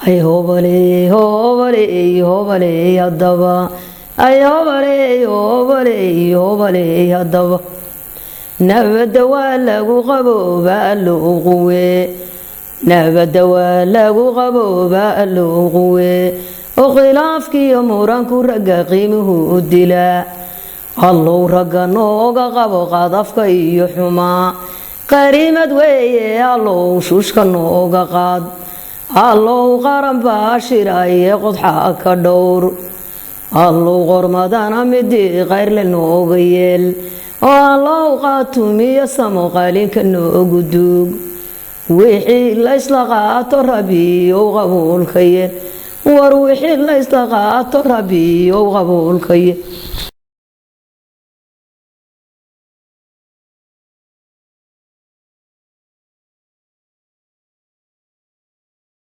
ay hobale hobale hobale haddaba ay hobale hobale hobale haddaba nabadda waa lagu qaboobaa loo quwe nabadda waa lagu qaboobaa loo quwe oo khilaafkiiyo muranku ragga qiimuhu u dilaa allow ragga nooga qabo qadafka iyo xumaa qariimad weeye allow shuushka nooga qaad allow qaran baa shiraaye qodxa ka dhowr allow qormadana midii qayrle nooga yeel oo allow qaatumiyo samo qalinka noogu duug wixii laysla qaato rabbiyow qabuulka yeel war wixii laysla qaato rabbiyow qabuulka yeel